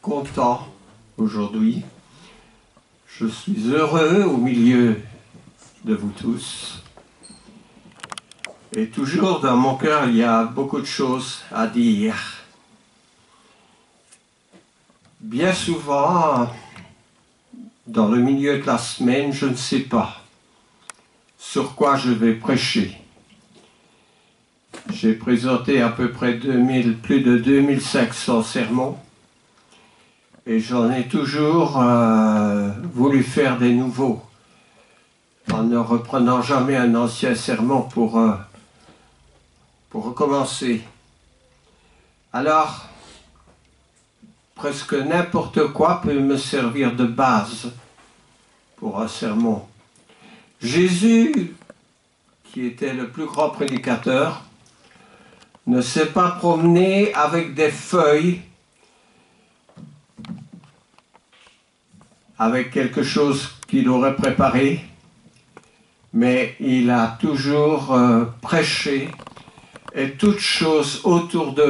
content aujourd'hui. Je suis heureux au milieu de vous tous. Et toujours dans mon cœur, il y a beaucoup de choses à dire. Bien souvent, dans le milieu de la semaine, je ne sais pas sur quoi je vais prêcher. J'ai présenté à peu près plus de 2500 sermons et j'en ai toujours voulu faire des nouveaux en ne reprenant jamais un ancien sermon pour recommencer. Alors, presque n'importe quoi peut me servir de base pour un sermon. Jésus, qui était le plus grand prédicateur, ne s'est pas promené avec des feuilles, avec quelque chose qu'il aurait préparé, mais il a toujours prêché et toute chose autour de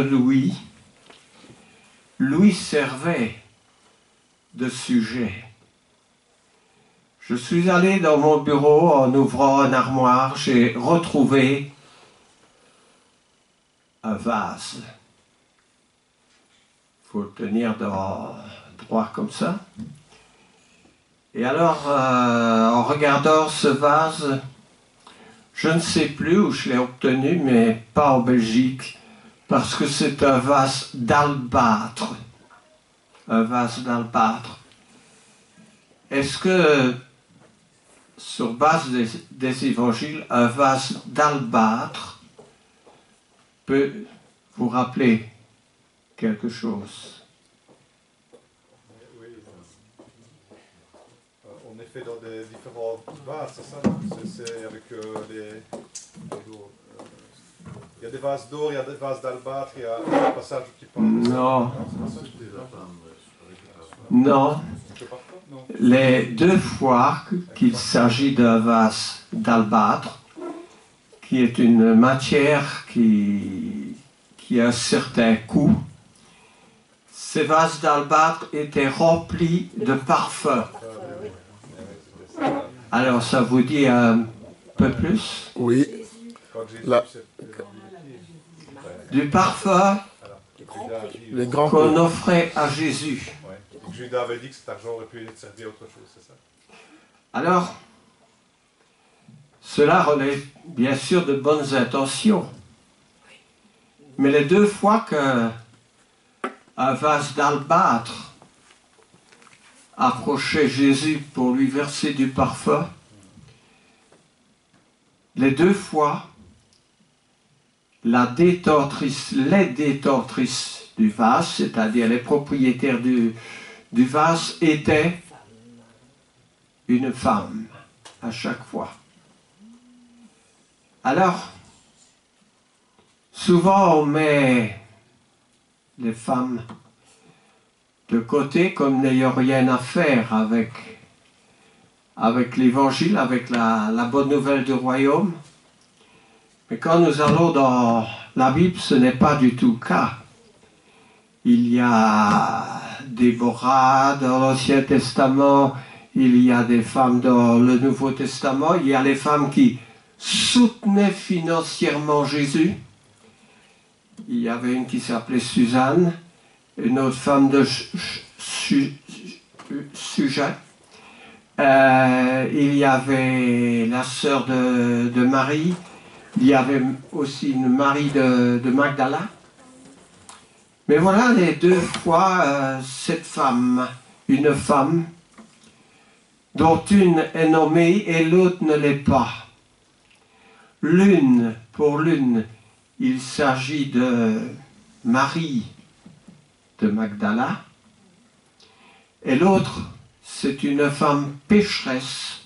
lui servait de sujet. Je suis allé dans mon bureau en ouvrant une armoire, j'ai retrouvé un vase. Il faut le tenir droit comme ça. Et alors, en regardant ce vase, je ne sais plus où je l'ai obtenu, mais pas en Belgique, parce que c'est un vase d'albâtre. Un vase d'albâtre. Est-ce que, sur base des évangiles, un vase d'albâtre peut vous rappeler quelque chose? Oui. On est fait dans des différents vases, c'est ça? C'est avec il y a des vases d'or, il y a des vases d'albâtre, il y a un passage qui parle de ça. Non. Non. Les deux fois qu'il s'agit d'un vase d'albâtre, qui est une matière qui a un certain coût, ces vases d'albâtre étaient remplis de parfums. Alors ça vous dit un peu plus? Oui. Du parfum qu'on offrait à Jésus. Judas avait dit que cet argent aurait pu être servi à autre chose, c'est ça? Alors, cela relève bien sûr de bonnes intentions. Mais les deux fois qu'un vase d'albâtre approchait Jésus pour lui verser du parfum, les deux fois, les détentrices du vase, c'est-à-dire les propriétaires du vase, étaient une femme à chaque fois. Alors, souvent on met les femmes de côté comme n'ayant rien à faire avec l'évangile, avec la bonne nouvelle du royaume. Mais quand nous allons dans la Bible, ce n'est pas du tout le cas. Il y a Déborah dans l'Ancien Testament, il y a des femmes dans le Nouveau Testament, il y a les femmes qui soutenaient financièrement Jésus. Il y avait une qui s'appelait Suzanne, une autre femme de Sujet. Il y avait la sœur de Marie, il y avait aussi une Marie de Magdala. Mais voilà les deux fois cette femme, une femme dont une est nommée et l'autre ne l'est pas. Pour l'une, il s'agit de Marie de Magdala, et l'autre, c'est une femme pécheresse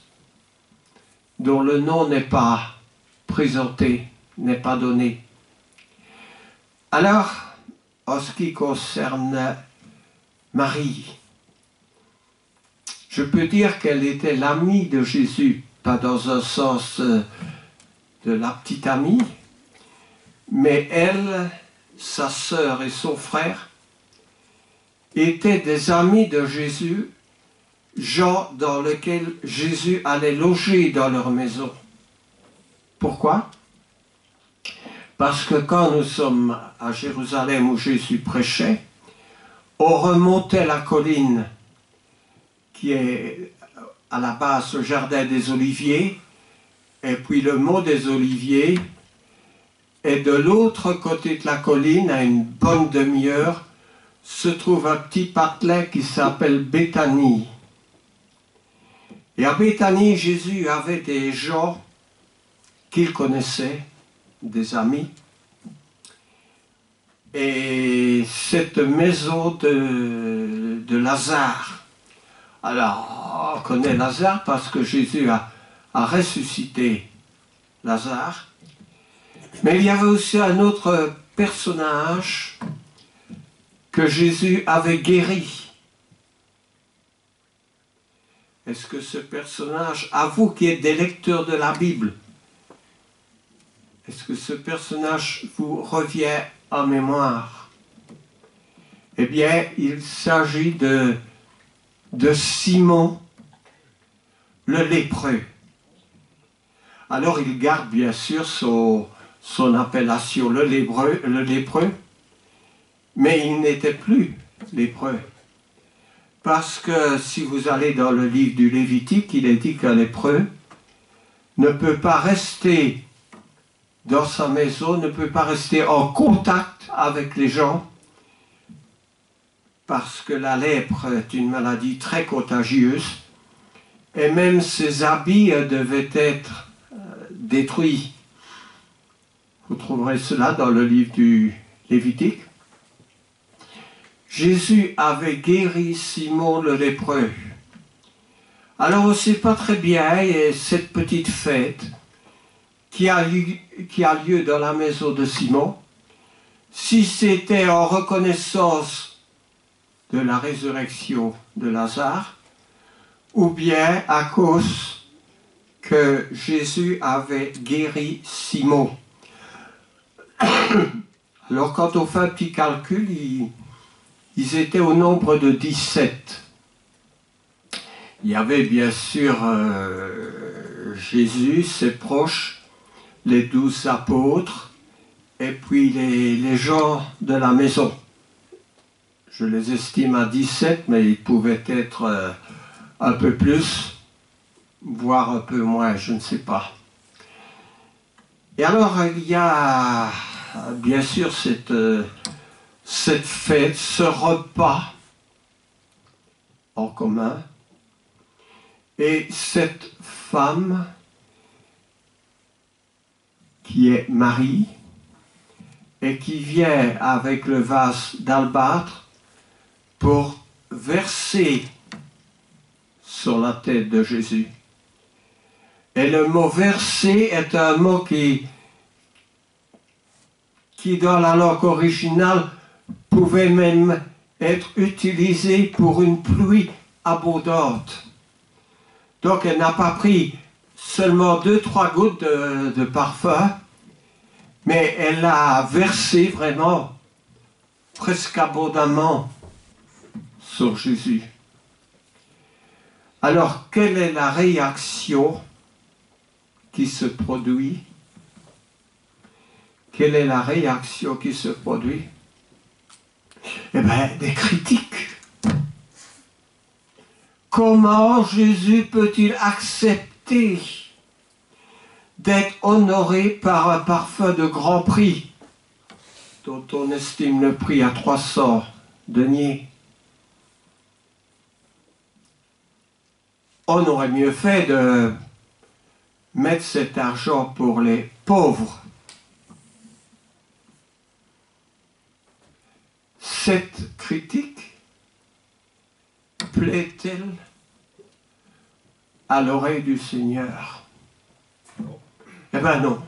dont le nom n'est pas présenté, n'est pas donné. Alors, en ce qui concerne Marie, je peux dire qu'elle était l'amie de Jésus, pas dans un sens de la petite amie, mais elle, sa sœur et son frère étaient des amis de Jésus, gens dans lesquels Jésus allait loger dans leur maison. Pourquoi? Parce que quand nous sommes à Jérusalem où Jésus prêchait, on remontait la colline qui est à la base le jardin des Oliviers, et puis le mont des Oliviers, et de l'autre côté de la colline, à une bonne demi-heure, se trouve un petit patelin qui s'appelle Béthanie. Et à Béthanie, Jésus avait des gens qu'il connaissait, des amis. Et cette maison de Lazare, alors on connaît Lazare parce que Jésus a ressuscité Lazare, mais il y avait aussi un autre personnage que Jésus avait guéri. Est-ce que ce personnage, à vous qui êtes des lecteurs de la Bible, est-ce que ce personnage vous revient en mémoire? Eh bien, il s'agit de Simon le lépreux. Alors, il garde bien sûr son appellation, le lépreux, mais il n'était plus lépreux. Parce que si vous allez dans le livre du Lévitique, il est dit qu'un lépreux ne peut pas rester dans sa maison, ne peut pas rester en contact avec les gens, parce que la lèpre est une maladie très contagieuse, et même ses habits devaient être détruits. Vous trouverez cela dans le livre du Lévitique. Jésus avait guéri Simon le lépreux. Alors on ne sait pas très bien, et cette petite fête qui a lieu dans la maison de Simon, si c'était en reconnaissance de la résurrection de Lazare, ou bien à cause que Jésus avait guéri Simon. Alors quand on fait un petit calcul, ils étaient au nombre de 17. Il y avait bien sûr Jésus, ses proches, les 12 apôtres, et puis les gens de la maison. Je les estime à 17, mais ils pouvaient être un peu plus, voire un peu moins, je ne sais pas. Et alors, il y a bien sûr cette fête, ce repas en commun, et cette femme qui est Marie, et qui vient avec le vase d'albâtre pour verser sur la tête de Jésus. Et le mot verser est un mot qui dans la langue originale pouvait même être utilisé pour une pluie abondante. Donc elle n'a pas pris seulement 2-3 gouttes de parfum, mais elle a versé vraiment presque abondamment sur Jésus. Alors, quelle est la réaction qui se produit? Quelle est la réaction qui se produit? Eh bien, des critiques. Comment Jésus peut-il accepter d'être honoré par un parfum de grand prix, dont on estime le prix à 300 deniers? On aurait mieux fait de mettre cet argent pour les pauvres. Cette critique plaît-elle à l'oreille du Seigneur? Eh bien non.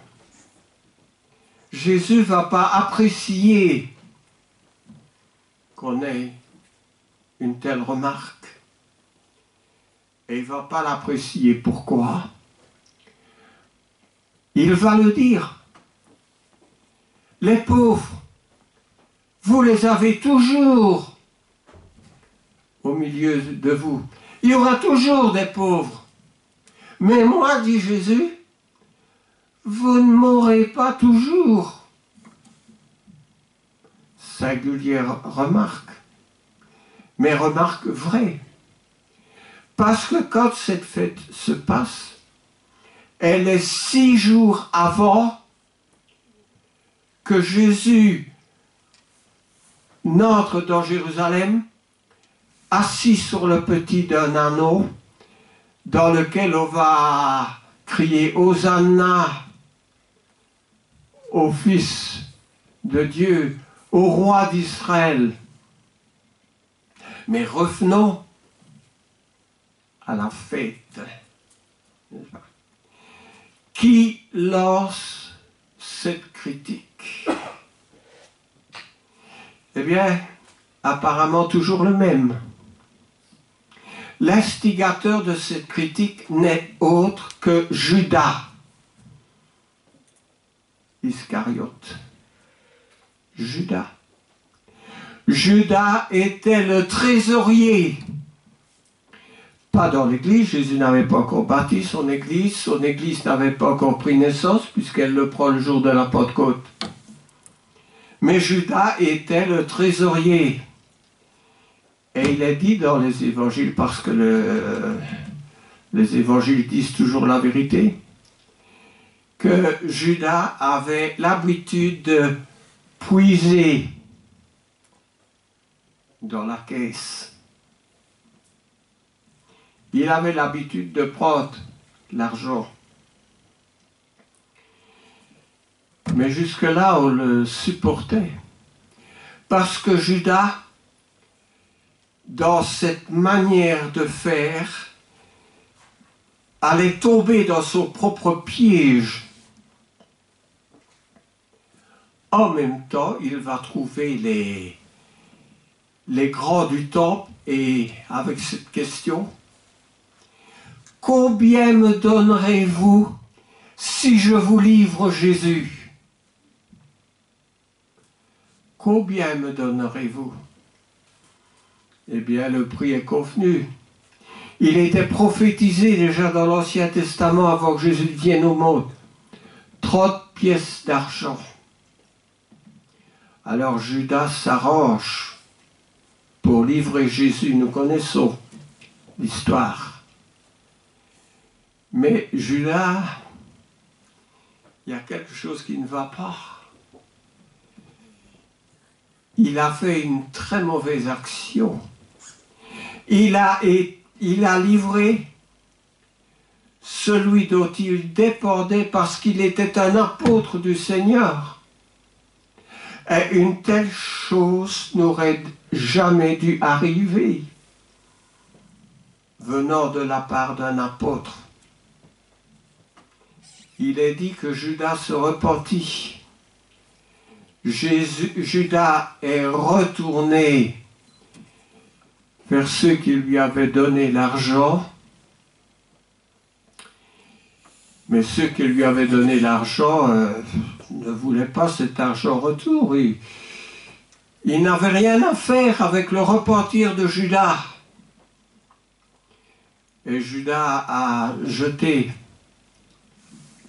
Jésus ne va pas apprécier qu'on ait une telle remarque. Et il ne va pas l'apprécier. Pourquoi? Il va le dire. Les pauvres, vous les avez toujours au milieu de vous. Il y aura toujours des pauvres. Mais moi, dit Jésus, vous ne m'aurez pas toujours. Singulière remarque, mais remarque vraie. Parce que quand cette fête se passe, elle est 6 jours avant que Jésus n'entre dans Jérusalem, assis sur le petit d'un anneau, dans lequel on va crier Hosanna au Fils de Dieu, au roi d'Israël. Mais revenons à la fête. Qui lance cette critique? Eh bien, apparemment toujours le même. L'instigateur de cette critique n'est autre que Judas Iscariote. Judas. Judas était le trésorier. Pas dans l'église, Jésus n'avait pas encore bâti son église n'avait pas encore pris naissance, puisqu'elle le prend le jour de la Pentecôte. Mais Judas était le trésorier. Et il est dit dans les évangiles, parce que les évangiles disent toujours la vérité, que Judas avait l'habitude de puiser dans la caisse. Il avait l'habitude de prendre l'argent. Mais jusque-là, on le supportait. Parce que Judas, dans cette manière de faire, allait tomber dans son propre piège. En même temps, il va trouver les grands du temple et avec cette question, combien me donnerez-vous si je vous livre Jésus? Combien me donnerez-vous? Eh bien, le prix est convenu. Il était prophétisé déjà dans l'Ancien Testament avant que Jésus vienne au monde. 30 pièces d'argent. Alors Judas s'arrange pour livrer Jésus. Nous connaissons l'histoire. Mais Judas, il y a quelque chose qui ne va pas. Il a fait une très mauvaise action. Il a livré celui dont il dépendait parce qu'il était un apôtre du Seigneur. Et une telle chose n'aurait jamais dû arriver venant de la part d'un apôtre. Il est dit que Judas se repentit. Judas est retourné vers ceux qui lui avaient donné l'argent, mais ceux qui lui avaient donné l'argent ne voulaient pas cet argent en retour. Ils n'avaient rien à faire avec le repentir de Judas. Et Judas a jeté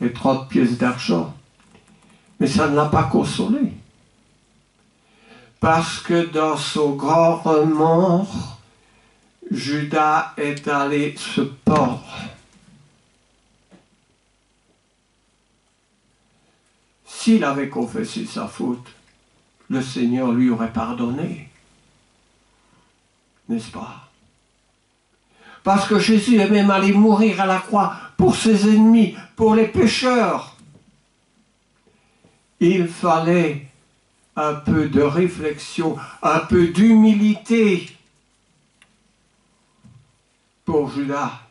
les 30 pièces d'argent, mais ça ne l'a pas consolé. Parce que dans son grand remords, Judas est allé se pendre. S'il avait confessé sa faute, le Seigneur lui aurait pardonné. N'est-ce pas? Parce que Jésus est même allé mourir à la croix pour ses ennemis, pour les pécheurs. Il fallait un peu de réflexion, un peu d'humilité pour Judas,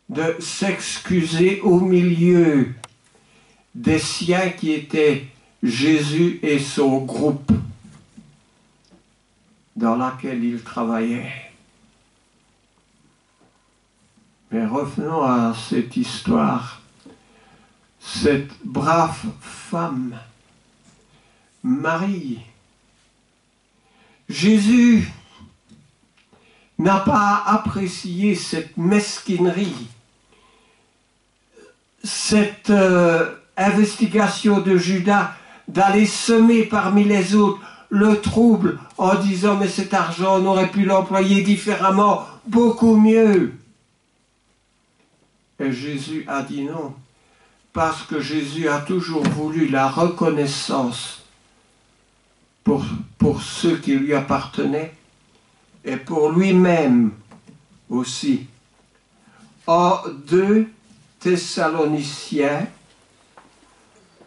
de s'excuser au milieu des siens qui étaient Jésus et son groupe dans lequel il travaillait. Mais revenons à cette histoire. Cette brave femme, Marie, Jésus n'a pas apprécié cette mesquinerie, cette investigation de Judas d'aller semer parmi les autres le trouble en disant mais cet argent on aurait pu l'employer différemment, beaucoup mieux. Et Jésus a dit non, parce que Jésus a toujours voulu la reconnaissance pour ceux qui lui appartenaient et pour lui-même aussi. En 2 Thessaloniciens,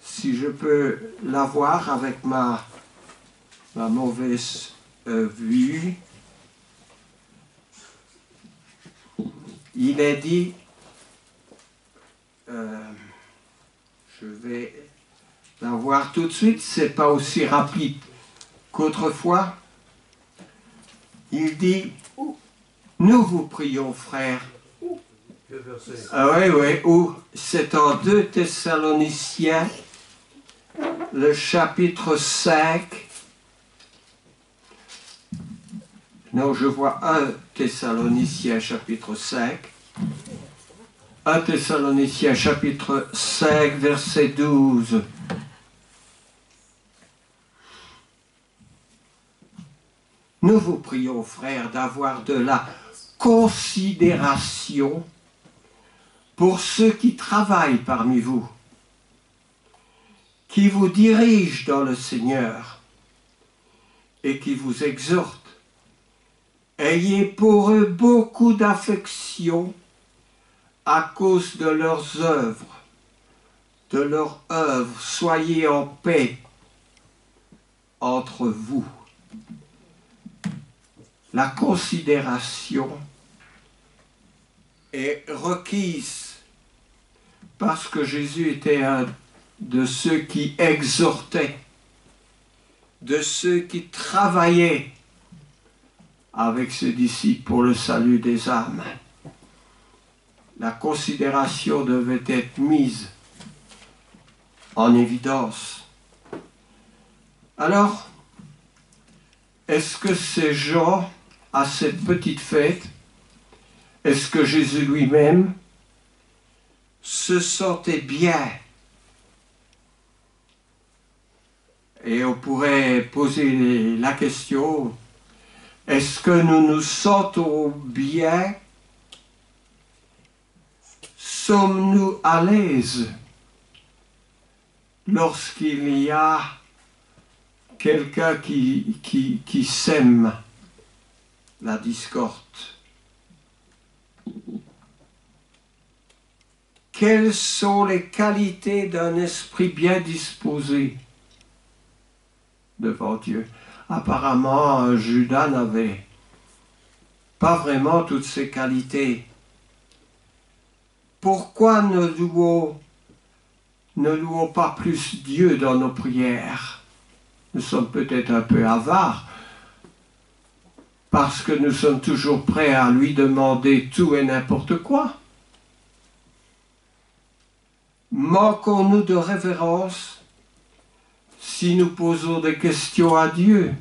si je peux l'avoir avec ma mauvaise vue, il est dit, je vais l'avoir tout de suite, c'est pas aussi rapide qu'autrefois. Il dit, nous vous prions frères. Ah oui, c'est en 2 Thessaloniciens, le chapitre 5. Non, je vois 1 Thessaloniciens, chapitre 5. 1 Thessaloniciens, chapitre 5, verset 12. Nous vous prions, frères, d'avoir de la considération pour ceux qui travaillent parmi vous, qui vous dirigent dans le Seigneur et qui vous exhortent. Ayez pour eux beaucoup d'affection à cause de leurs œuvres, Soyez en paix entre vous. La considération est requise parce que Jésus était un de ceux qui exhortaient, de ceux qui travaillaient avec ses disciples pour le salut des âmes. La considération devait être mise en évidence. Alors, est-ce que ces gens, à cette petite fête, est-ce que Jésus lui-même se sentait bien? Et on pourrait poser la question, est-ce que nous nous sentons bien? Sommes-nous à l'aise lorsqu'il y a quelqu'un qui sème la discorde? Quelles sont les qualités d'un esprit bien disposé devant Dieu? Apparemment, Judas n'avait pas vraiment toutes ces qualités. Pourquoi ne louons pas plus Dieu dans nos prières? Nous sommes peut-être un peu avares, parce que nous sommes toujours prêts à lui demander tout et n'importe quoi. Manquons-nous de révérence si nous posons des questions à Dieu?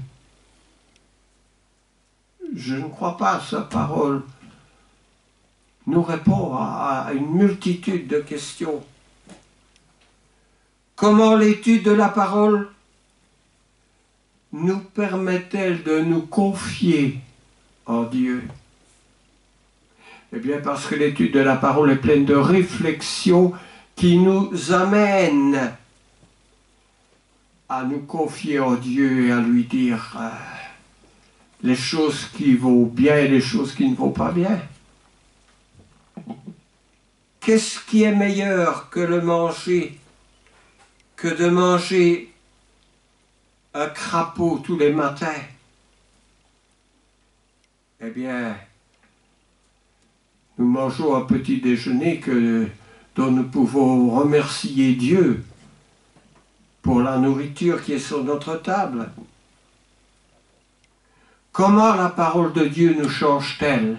Je ne crois pas. Sa parole nous répond à une multitude de questions. Comment l'étude de la parole nous permet-elle de nous confier en Dieu? Eh bien, parce que l'étude de la parole est pleine de réflexions qui nous amènent à nous confier en Dieu et à lui dire les choses qui vont bien et les choses qui ne vont pas bien. Qu'est-ce qui est meilleur que de manger un crapaud tous les matins? Eh bien, nous mangeons un petit déjeuner dont nous pouvons remercier Dieu pour la nourriture qui est sur notre table. Comment la parole de Dieu nous change-t-elle?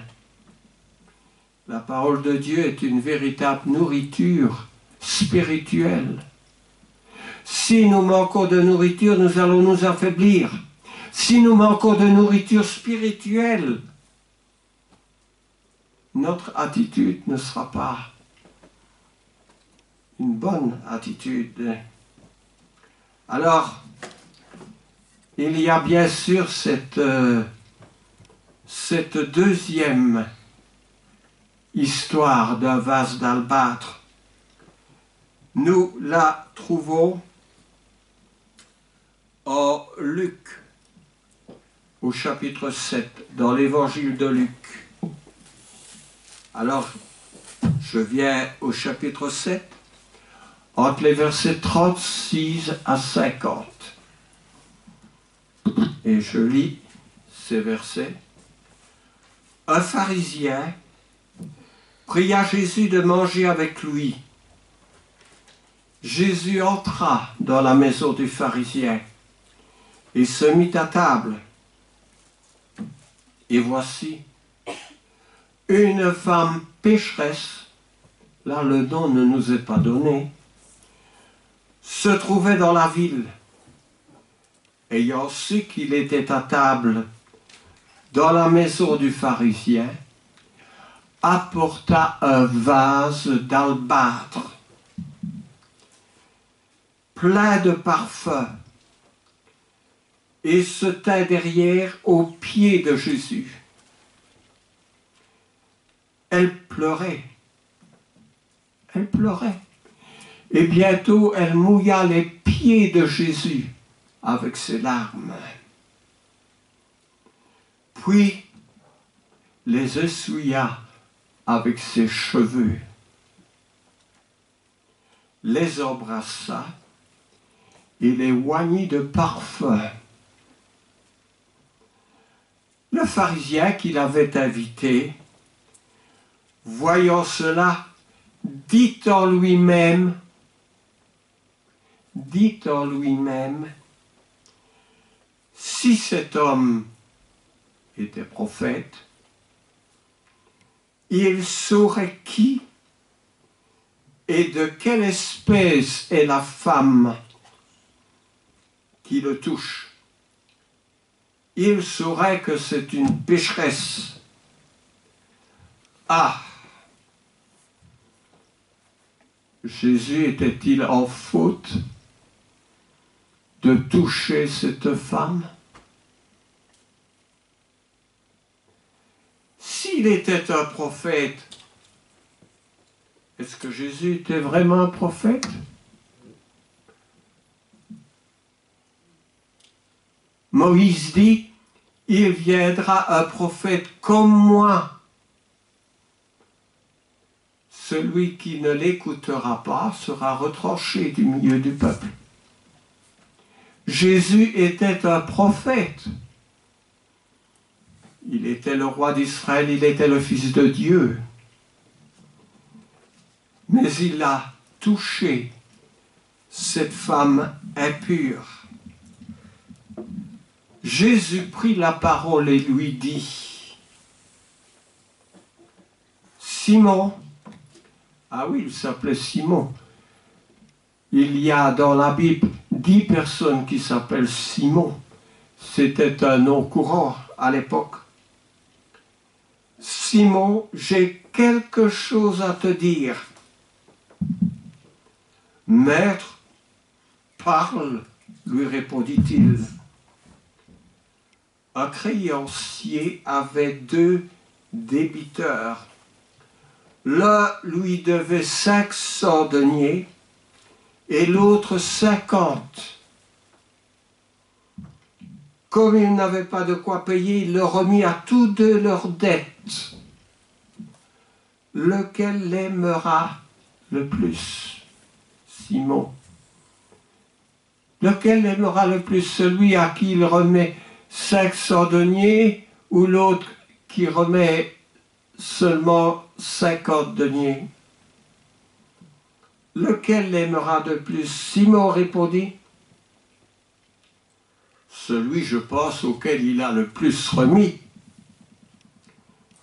La parole de Dieu est une véritable nourriture spirituelle. Si nous manquons de nourriture, nous allons nous affaiblir. Si nous manquons de nourriture spirituelle, notre attitude ne sera pas une bonne attitude. Alors, il y a bien sûr cette deuxième histoire d'un vase d'albâtre. Nous la trouvons en Luc, au chapitre 7, dans l'évangile de Luc. Alors, je viens au chapitre 7, entre les versets 36 à 50. Et je lis ces versets. Un pharisien pria Jésus de manger avec lui. Jésus entra dans la maison du pharisien et se mit à table. Et voici, une femme pécheresse, là le nom ne nous est pas donné, se trouvait dans la ville. Ayant su qu'il était à table dans la maison du pharisien, apporta un vase d'albâtre plein de parfums et se tint derrière aux pieds de Jésus. Elle pleurait. Et bientôt, elle mouilla les pieds de Jésus avec ses larmes. Puis, les essuya avec ses cheveux, les embrassa et les oignit de parfum. Le pharisien qui l'avait invité, voyant cela, dit en lui-même, si cet homme était prophète, il saurait qui et de quelle espèce est la femme qui le touche. Il saurait que c'est une pécheresse. Ah! Jésus était-il en faute de toucher cette femme? S'il était un prophète, est-ce que Jésus était vraiment un prophète? Moïse dit, il viendra un prophète comme moi. Celui qui ne l'écoutera pas sera retranché du milieu du peuple. Jésus était un prophète. Il était le roi d'Israël, il était le Fils de Dieu. Mais il a touché cette femme impure. Jésus prit la parole et lui dit, Simon, ah oui, il s'appelait Simon. Il y a dans la Bible 10 personnes qui s'appellent Simon. C'était un nom courant à l'époque. Simon, j'ai quelque chose à te dire. Maître, parle, lui répondit-il. Un créancier avait 2 débiteurs. L'un lui devait 500 deniers et l'autre 50. Comme il n'avait pas de quoi payer, il leur remit à tous 2 leurs dettes. Lequel l'aimera le plus? Simon. Lequel l'aimera le plus? Celui à qui il remet 500 deniers ou l'autre qui remet seulement 50 deniers? Lequel l'aimera de plus? Simon répondit, celui, je pense, auquel il a le plus remis.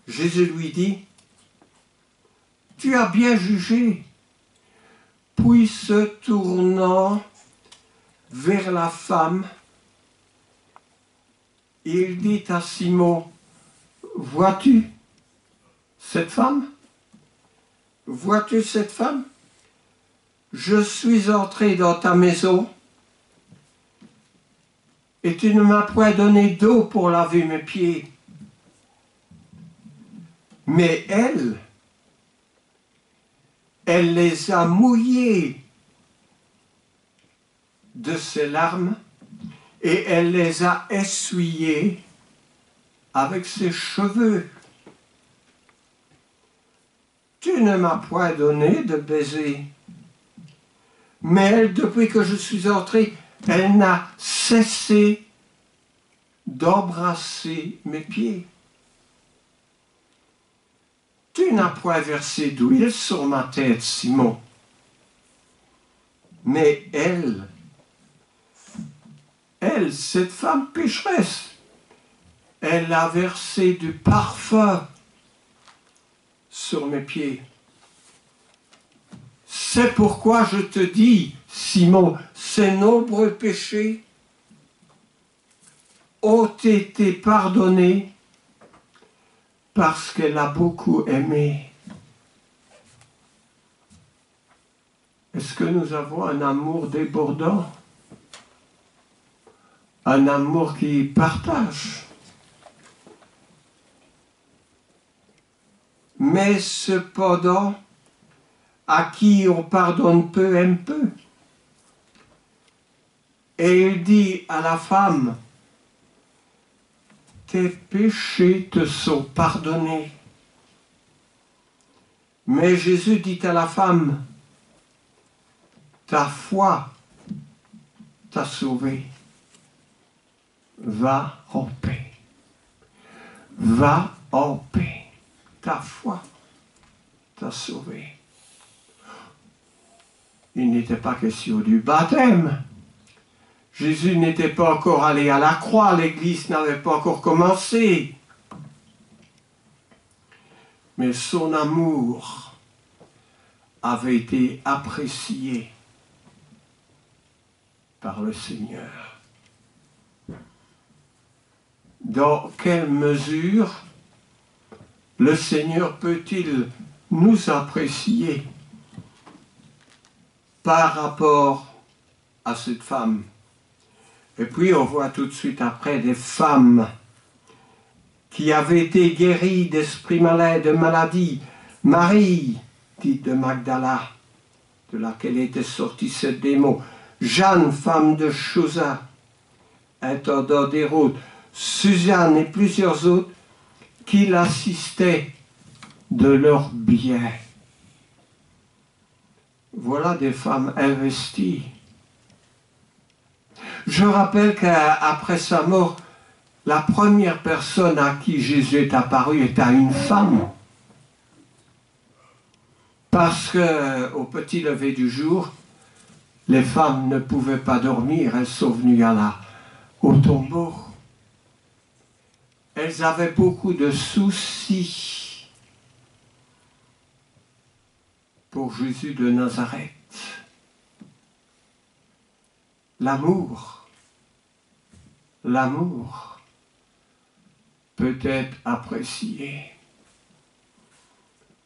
Jésus lui dit, tu as bien jugé. Puis se tournant vers la femme, il dit à Simon, vois-tu Cette femme? Vois-tu cette femme? Je suis entré dans ta maison et tu ne m'as point donné d'eau pour laver mes pieds. Mais elle les a mouillés de ses larmes et elle les a essuyés avec ses cheveux. Tu ne m'as point donné de baiser. Mais elle, depuis que je suis entré, elle n'a cessé d'embrasser mes pieds. Tu n'as point versé d'huile sur ma tête, Simon. Mais elle, cette femme pécheresse, elle a versé du parfum sur mes pieds. C'est pourquoi je te dis, Simon, ces nombreux péchés ont été pardonnés parce qu'elle a beaucoup aimé. Est-ce que nous avons un amour débordant? Un amour qui partage? Mais cependant, à qui on pardonne peu aime peu. Et il dit à la femme, tes péchés te sont pardonnés. Mais Jésus dit à la femme, ta foi t'a sauvée. Va en paix. Va en paix. Ta foi t'a sauvé. Il n'était pas question du baptême. Jésus n'était pas encore allé à la croix, l'Église n'avait pas encore commencé. Mais son amour avait été apprécié par le Seigneur. Dans quelle mesure le Seigneur peut-il nous apprécier par rapport à cette femme? Et puis on voit tout de suite après des femmes qui avaient été guéries d'esprits malins, de maladies. Marie, dite de Magdala, de laquelle était sorti ce démon. Jeanne, femme de Chosa, intendant d'Hérode. Suzanne et plusieurs autres qui l'assistaient de leurs biens. Voilà des femmes investies. Je rappelle qu'après sa mort, la première personne à qui Jésus est apparu est à une femme. Parce qu'au petit lever du jour, les femmes ne pouvaient pas dormir, elles sont venues au tombeau. Elles avaient beaucoup de soucis pour Jésus de Nazareth. L'amour peut être apprécié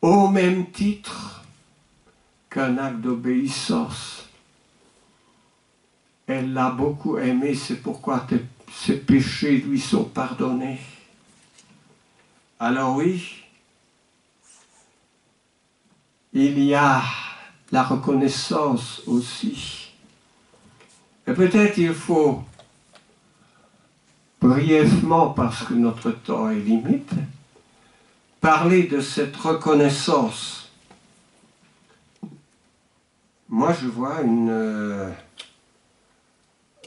au même titre qu'un acte d'obéissance. Elle l'a beaucoup aimé, c'est pourquoi ses péchés lui sont pardonnés. Alors oui, il y a la reconnaissance aussi. Et peut-être il faut brièvement, parce que notre temps est limite, parler de cette reconnaissance. Moi, je vois une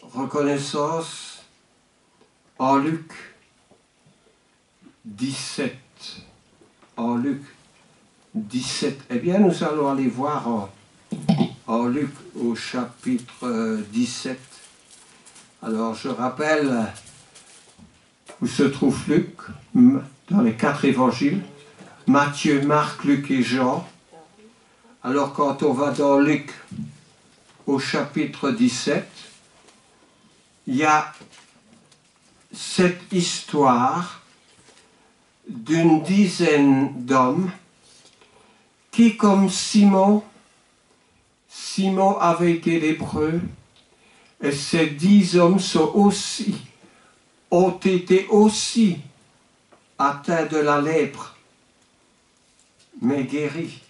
reconnaissance en Luc 17. En Luc 17. Eh bien, nous allons aller voir en Luc au chapitre 17. Alors, je rappelle où se trouve Luc, dans les 4 évangiles, Matthieu, Marc, Luc et Jean. Alors, quand on va dans Luc au chapitre 17, il y a cette histoire d'une dizaine d'hommes qui, comme Simon avait été lépreux, et ces 10 hommes ont été aussi atteints de la lèpre, mais guéris.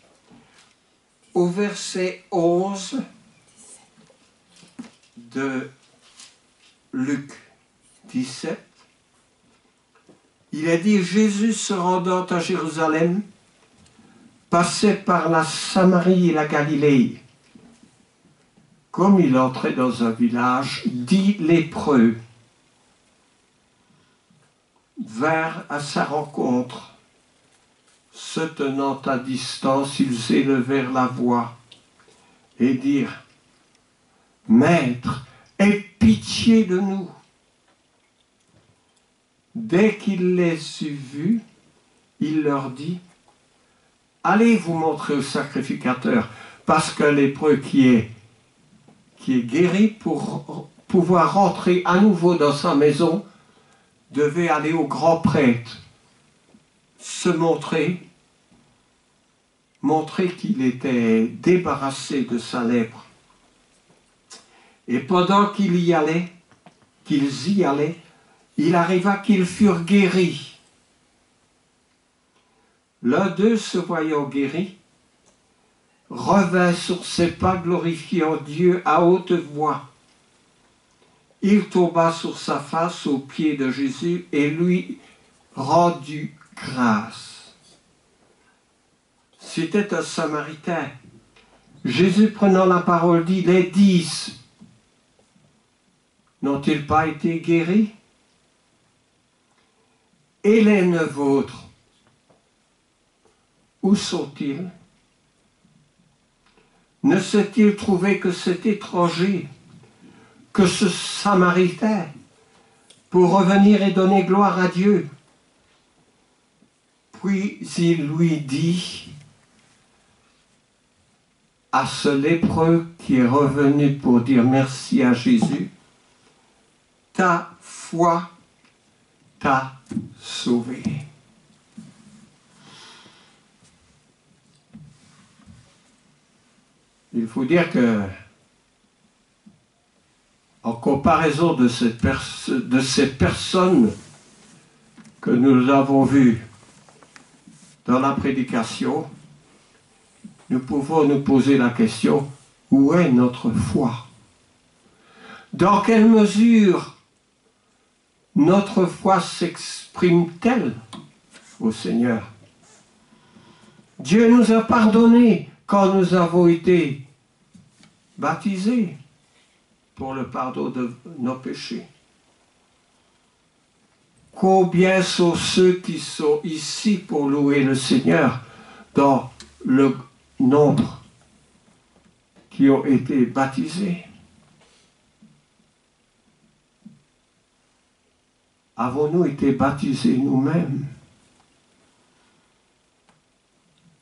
Au verset 11 de Luc 17, il est dit: Jésus se rendant à Jérusalem, passait par la Samarie et la Galilée. Comme il entrait dans un village, 10 lépreux vinrent à sa rencontre. Se tenant à distance, ils élevèrent la voix et dirent: Maître, aie pitié de nous. Dès qu'il les eut vus, il leur dit: Allez vous montrer au sacrificateur, parce qu'un lépreux qui est guéri pour pouvoir rentrer à nouveau dans sa maison devait aller au grand prêtre, se montrer qu'il était débarrassé de sa lèpre. Et pendant qu'ils y allaient, il arriva qu'ils furent guéris. L'un d'eux, se voyant guéri, revint sur ses pas, glorifiant Dieu à haute voix. Il tomba sur sa face aux pieds de Jésus et lui rendit grâce. C'était un Samaritain. Jésus, prenant la parole, dit: Les 10 n'ont-ils pas été guéris? Et les 9 autres, où sont-ils? Ne s'est-il trouvé que cet étranger, que ce Samaritain, pour revenir et donner gloire à Dieu? Puis il lui dit à ce lépreux qui est revenu pour dire merci à Jésus: Ta foi t'a sauvé. Il faut dire que, en comparaison de ces personnes que nous avons vues dans la prédication, nous pouvons nous poser la question: où est notre foi? Dans quelle mesure notre foi s'exprime-t-elle au Seigneur? Dieu nous a pardonné quand nous avons été baptisés pour le pardon de nos péchés. Combien sont ceux qui sont ici pour louer le Seigneur dans le nombre qui ont été baptisés? Avons-nous été baptisés nous-mêmes?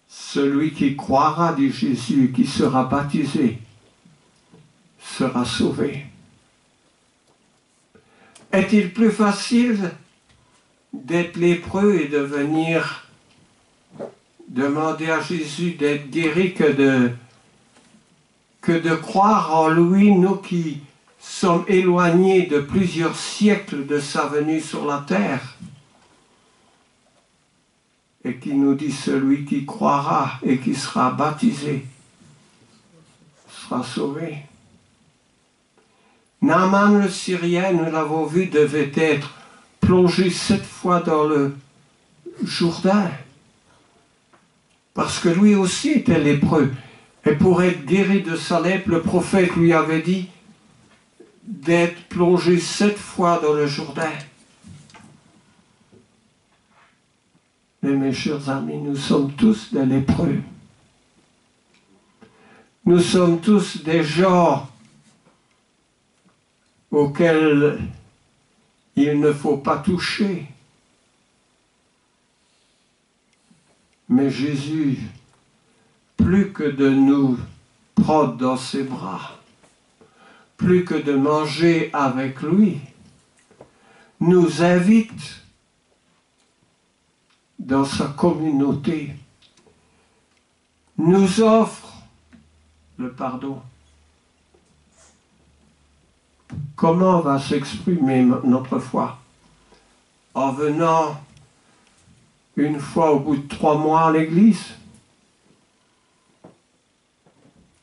Celui qui croira, dit Jésus, qui sera baptisé, sera sauvé. Est-il plus facile d'être lépreux et de venir demander à Jésus d'être guéri que de croire en lui, nous qui sommes éloignés de plusieurs siècles de sa venue sur la terre, et qui nous dit: celui qui croira et qui sera baptisé sera sauvé. Naaman le Syrien, nous l'avons vu, devait être plongé 7 fois dans le Jourdain, parce que lui aussi était lépreux. Et pour être guéri de sa lèpre, le prophète lui avait dit d'être plongé 7 fois dans le Jourdain. Mais mes chers amis, nous sommes tous des lépreux. Nous sommes tous des gens auxquels il ne faut pas toucher. Mais Jésus, plus que de nous prendre dans ses bras, plus que de manger avec lui, nous invite dans sa communauté, nous offre le pardon. Comment va s'exprimer notre foi? En venant une fois au bout de 3 mois à l'église?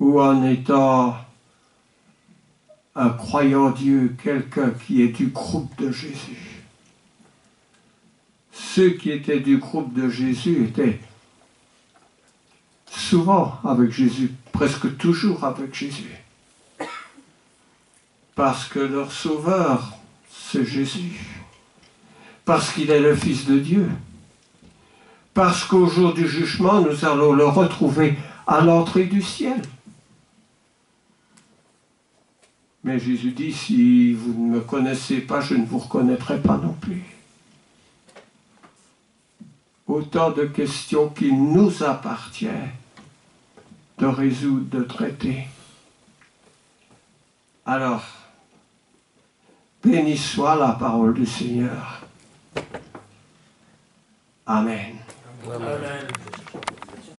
Ou en étant un croyant Dieu, quelqu'un qui est du groupe de Jésus? Ceux qui étaient du groupe de Jésus étaient souvent avec Jésus, presque toujours avec Jésus. Parce que leur sauveur, c'est Jésus. Parce qu'il est le Fils de Dieu. Parce qu'au jour du jugement, nous allons le retrouver à l'entrée du ciel. Mais Jésus dit, si vous ne me connaissez pas, je ne vous reconnaîtrai pas non plus. Autant de questions qu'il nous appartient de résoudre, de traiter. Alors, béni soit la parole du Seigneur. Amen.